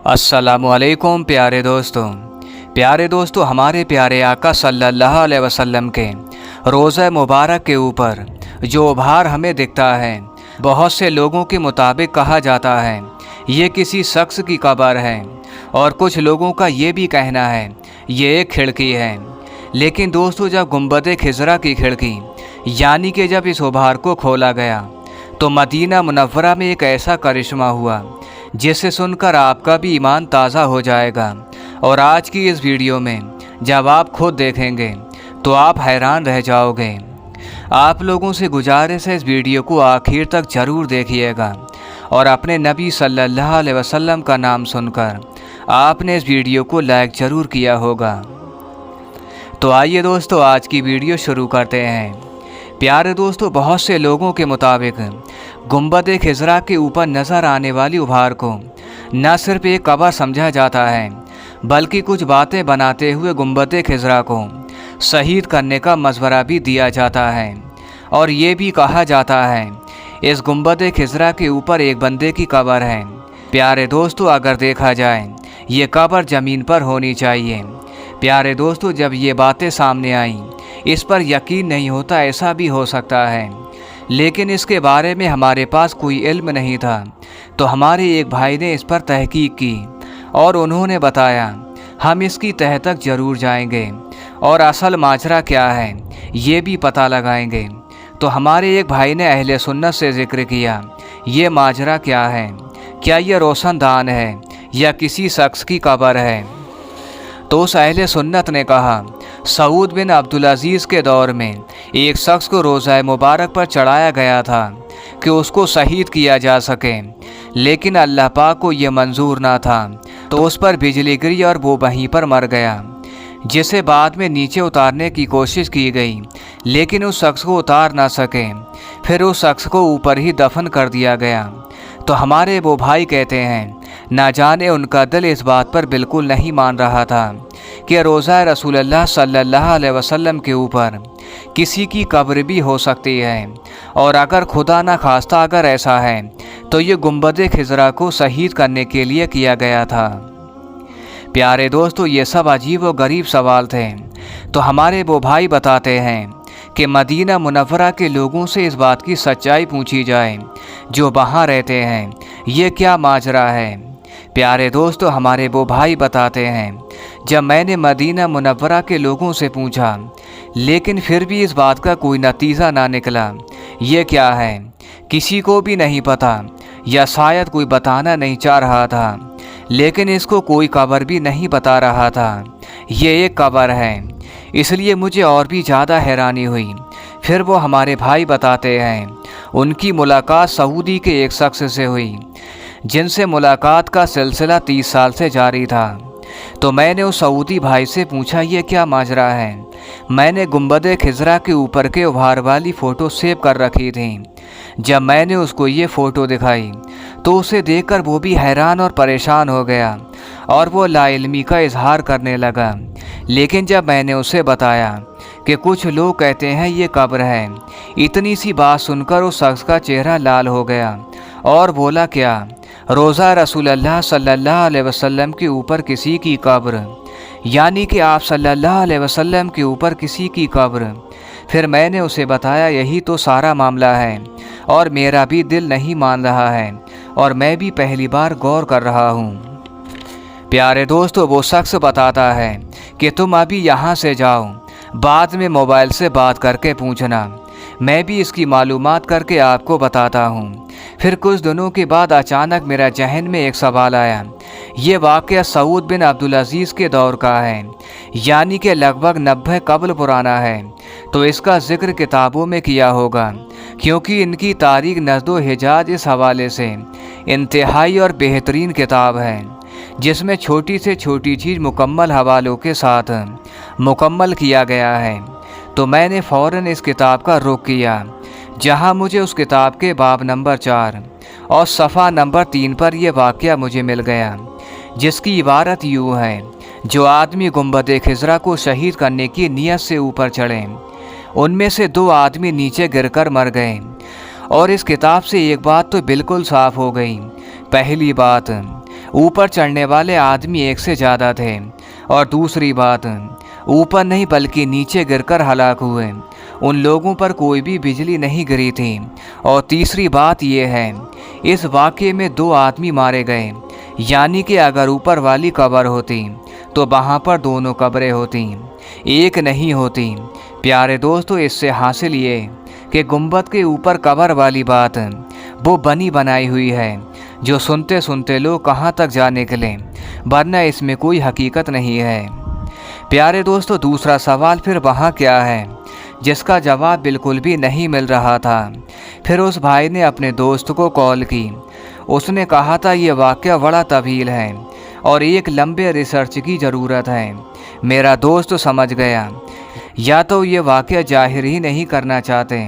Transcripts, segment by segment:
अस्सलामुअलैकुम प्यारे दोस्तों हमारे प्यारे आका सल्लल्लाहु अलैहि वसल्लम के रोज़ा मुबारक के ऊपर जो उभार हमें दिखता है, बहुत से लोगों के मुताबिक कहा जाता है ये किसी शख्स की कब्र है, और कुछ लोगों का ये भी कहना है ये एक खिड़की है। लेकिन दोस्तों, जब गुंबद खिज़रा की खिड़की यानी कि जब इस उभार को खोला गया तो मदीना मुनव्वरा में एक ऐसा करिश्मा हुआ जिसे सुनकर आपका भी ईमान ताज़ा हो जाएगा। और आज की इस वीडियो में जब आप खुद देखेंगे तो आप हैरान रह जाओगे। आप लोगों से गुजारिश है इस वीडियो को आखिर तक ज़रूर देखिएगा, और अपने नबी सल्लल्लाहु अलैहि वसल्लम का नाम सुनकर आपने इस वीडियो को लाइक ज़रूर किया होगा। तो आइए दोस्तों, आज की वीडियो शुरू करते हैं। प्यारे दोस्तों, बहुत से लोगों के मुताबिक गुंबद खिज़रा के ऊपर नज़र आने वाली उभार को न सिर्फ एक कब्र समझा जाता है, बल्कि कुछ बातें बनाते हुए गुंबद खिज़रा को शहीद करने का मशवरा भी दिया जाता है। और ये भी कहा जाता है इस गुंबद खिज़रा के ऊपर एक बंदे की कब्र है। प्यारे दोस्तों, अगर देखा जाए ये कब्र ज़मीन पर होनी चाहिए। प्यारे दोस्तों, जब ये बातें सामने आईं इस पर यकीन नहीं होता, ऐसा भी हो सकता है, लेकिन इसके बारे में हमारे पास कोई इल्म नहीं था। तो हमारे एक भाई ने इस पर तहकीक की और उन्होंने बताया हम इसकी तह तक ज़रूर जाएंगे और असल माजरा क्या है ये भी पता लगाएंगे। तो हमारे एक भाई ने अहले सुन्नत से ज़िक्र किया ये माजरा क्या है, क्या ये रोशनदान है या किसी शख्स की कब्र है। तो उस अहले सुन्नत ने कहा सऊद बिन अब्दुल अजीज़ के दौर में एक शख्स को रोज़ा मुबारक पर चढ़ाया गया था कि उसको शहीद किया जा सके, लेकिन अल्लाह पाक को ये मंजूर ना था, तो उस पर बिजली गिरी और वो वहीं पर मर गया, जिसे बाद में नीचे उतारने की कोशिश की गई, लेकिन उस शख्स को उतार ना सके। फिर उस शख्स को ऊपर ही दफन कर दिया गया। तो हमारे वो भाई कहते हैं ना जाने उनका दिल इस बात पर बिल्कुल नहीं मान रहा था कि रोज़ा रसूलुल्लाह सल्लल्लाहु अलैहि वसल्लम के ऊपर किसी की कब्र भी हो सकती है, और अगर खुदा ना खास्ता अगर ऐसा है तो ये गुंबद खिज़रा को शहीद करने के लिए किया गया था। प्यारे दोस्तों, ये सब अजीब व गरीब सवाल थे। तो हमारे वो भाई बताते हैं कि मदीना मुनव्वरा के लोगों से इस बात की सच्चाई पूछी जाए जो वहाँ रहते हैं ये क्या माजरा है। प्यारे दोस्तों, हमारे वो भाई बताते हैं जब मैंने मदीना मुनव्वरा के लोगों से पूछा, लेकिन फिर भी इस बात का कोई नतीजा ना निकला। ये क्या है किसी को भी नहीं पता, या शायद कोई बताना नहीं चाह रहा था, लेकिन इसको कोई कब्र भी नहीं बता रहा था। ये एक कब्र है, इसलिए मुझे और भी ज़्यादा हैरानी हुई। फिर वो हमारे भाई बताते हैं उनकी मुलाकात सऊदी के एक शख्स से हुई जिनसे मुलाकात का सिलसिला 30 साल से जारी था। तो मैंने उस सऊदी भाई से पूछा ये क्या माजरा है। मैंने गुंबद खिज़रा के ऊपर के उभार वाली फ़ोटो सेव कर रखी थी। जब मैंने उसको ये फ़ोटो दिखाई तो उसे देखकर वो भी हैरान और परेशान हो गया और वो लाइल्मी का इजहार करने लगा। लेकिन जब मैंने उसे बताया कि कुछ लोग कहते हैं ये कब्र है, इतनी सी बात सुनकर उस शख्स का चेहरा लाल हो गया और बोला क्या रोज़ा रसूलुल्लाह सल्लल्लाहु अलैहि वसल्लम के ऊपर किसी की कब्र, यानी कि आप सल्लल्लाहु अलैहि वसल्लम के ऊपर किसी की कब्र। फिर मैंने उसे बताया यही तो सारा मामला है, और मेरा भी दिल नहीं मान रहा है, और मैं भी पहली बार गौर कर रहा हूँ। प्यारे दोस्तों, वो शख्स बताता है कि तुम अभी यहाँ से जाओ, बाद में मोबाइल से बात करके पूछना, मैं भी इसकी मालूमात करके आपको बताता हूँ। फिर कुछ दिनों के बाद अचानक मेरा जहन में एक सवाल आया। ये वाक़या सऊद बिन अब्दुल अजीज़ के दौर का है, यानी कि लगभग 90 कब्ल पुराना है। तो इसका जिक्र किताबों में किया होगा, क्योंकि इनकी तारीख नज़्दो हिजाज इस हवाले से इंतहाई और बेहतरीन किताब है, जिसमें छोटी से छोटी चीज़ मुकम्मल हवालों के साथ मुकम्मल किया गया है। तो मैंने फ़ौरन इस किताब का रुख किया, जहां मुझे उस किताब के बाब नंबर 4 और सफ़ा नंबर 3 पर यह वाक़या मुझे मिल गया, जिसकी इबारत यूँ है जो आदमी गुंबद खिज़रा को शहीद करने की नीयत से ऊपर चढ़े, उनमें से 2 आदमी नीचे गिरकर मर गए। और इस किताब से एक बात तो बिल्कुल साफ़ हो गई। पहली बात, ऊपर चढ़ने वाले आदमी एक से ज़्यादा थे, और दूसरी बात, ऊपर नहीं बल्कि नीचे गिरकर हलाक हुए उन लोगों पर कोई भी बिजली नहीं गिरी थी। और तीसरी बात यह है, इस वाक़ये में 2 आदमी मारे गए, यानी कि अगर ऊपर वाली कब्र होती तो वहाँ पर दोनों कब्रें होती, एक नहीं होती। प्यारे दोस्तों, इससे हासिल ये कि गुंबद के ऊपर कब्र वाली बात वो बनी बनाई हुई है जो सुनते सुनते लोग कहाँ तक जा निकले, वरना इसमें कोई हकीकत नहीं है। प्यारे दोस्तों, दूसरा सवाल फिर वहाँ क्या है, जिसका जवाब बिल्कुल भी नहीं मिल रहा था। फिर उस भाई ने अपने दोस्त को कॉल की। उसने कहा था ये वाक़या बड़ा तवील है और एक लंबे रिसर्च की ज़रूरत है। मेरा दोस्त समझ गया, या तो ये वाक़या जाहिर ही नहीं करना चाहते,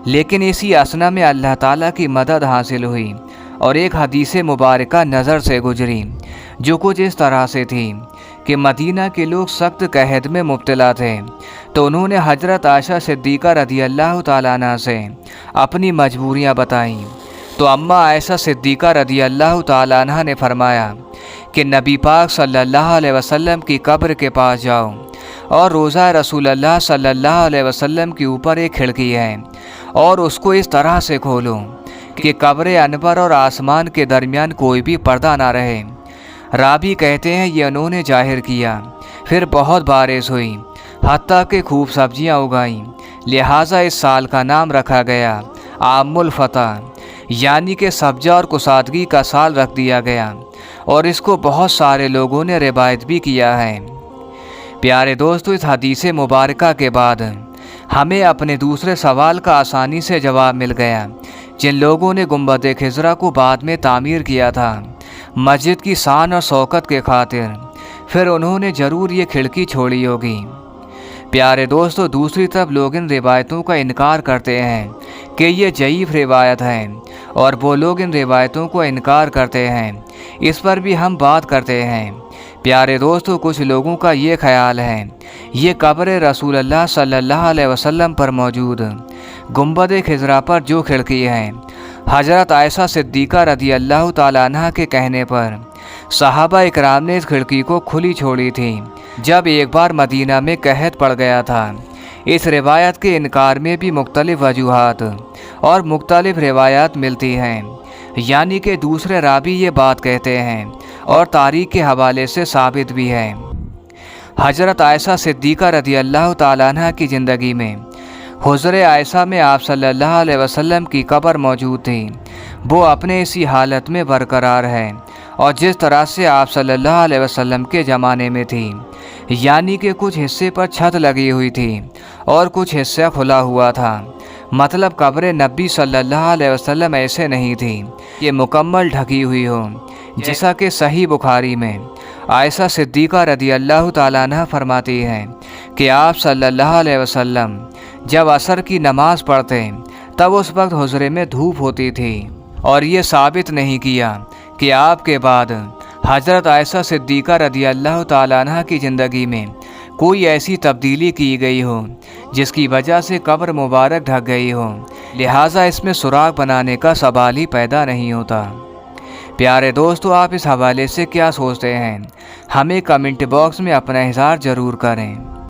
लेकिन इसी असना में अल्लाह ताला की मदद हासिल हुई और एक हदीस मुबारका नज़र से गुजरी, जो कुछ इस तरह से थी कि मदीना के लोग सख्त कहद में मुब्तला थे, तो उन्होंने हज़रत आयशा सिद्दीक़ा रज़ी अल्लाह ताला अन्हा से अपनी मजबूरियां बताईं। तो अम्मा आयशा सिद्दीक़ा रज़ी अल्लाह ताला अन्हा ने फरमाया कि नबी पाक सल्लल्लाहु अलैहि वसल्लम की कब्र के पास जाओ और रोज़ा रसूलुल्लाह सल्लल्लाहु अलैहि वसल्लम के ऊपर एक खिड़की है और उसको इस तरह से खोलो कि कब्र अनवर और आसमान के दरमियान कोई भी पर्दा ना रहे। राबी कहते हैं ये उन्होंने जाहिर किया। फिर बहुत बारिश हुई, हत्ता कि खूब सब्जियां उगाईं, लिहाजा इस साल का नाम रखा गया आमुल फतह, यानी कि सब्जा और कुसादगी का साल रख दिया गया, और इसको बहुत सारे लोगों ने रिवायत भी किया है। प्यारे दोस्तों, इस हदीस मुबारका के बाद हमें अपने दूसरे सवाल का आसानी से जवाब मिल गया। जिन लोगों ने गुंबद खिज़रा को बाद में तामीर किया था मस्जिद की शान और शौकत के खातिर, फिर उन्होंने ज़रूर ये खिड़की छोड़ी होगी। प्यारे दोस्तों, दूसरी तरफ लोग इन रिवायतों का इनकार करते हैं कि ये ज़ईफ़ रिवायत है, और वो लोग इन रिवायतों को इनकार करते हैं, इस पर भी हम बात करते हैं। प्यारे दोस्तों, कुछ लोगों का ये ख्याल है ये कब्र रसूलुल्लाह सल्लल्लाहु अलैहि वसल्लम पर मौजूद गुंबद खिज़रा पर जो खिड़की है, हज़रत आयशा सिद्दीक़ा रज़ी अल्लाह ताला अन्हा के कहने पर सहाबा इकराम ने इस खिड़की को खुली छोड़ी थी जब एक बार मदीना में कहत पड़ गया था। इस रिवायत के इनकार में भी मुख्तलिफ वजूहात और मुख्तलिफ रिवायात मिलती हैं, यानी कि दूसरे रावी ये बात कहते हैं और तारीख़ के हवाले से साबित भी है। हज़रत आयशा सिद्दीक़ा रज़ी अल्लाह ताला अन्हा की ज़िंदगी में हुज़्र आयशा में आप सल्लल्लाहु अलैहि वसल्लम की कब्र मौजूद थी। वो अपने इसी हालत में बरकरार है और जिस तरह से आप सल्लल्लाहु अलैहि वसल्लम के ज़माने में थी, यानी कि कुछ हिस्से पर छत लगी हुई थी और कुछ हिस्सा खुला हुआ था। मतलब कब्र नबी सल्लल्लाहु अलैहि वसल्लम ऐसे नहीं थी कि मुकम्मल ढकी हुई हो, जैसा कि सही बुखारी में आयशा सिद्दीक़ा रज़ी अल्लाह ताला अन्हा फरमाती हैं कि आप सल्लल्लाहु अलैहि वसल्लम जब असर की नमाज पढ़ते तब उस वक्त हुज़रे में धूप होती थी, और ये साबित नहीं किया कि आपके बाद हज़रत आयशा सिद्दीक़ा रज़ी अल्लाह ताला अन्हा की ज़िंदगी में कोई ऐसी तब्दीली की गई हो जिसकी वजह से कब्र मुबारक ढक गई हो, लिहाजा इसमें सुराग बनाने का सवाल ही पैदा नहीं होता। प्यारे दोस्तों, आप इस हवाले से क्या सोचते हैं? हमें कमेंट बॉक्स में अपना इज़हार ज़रूर करें।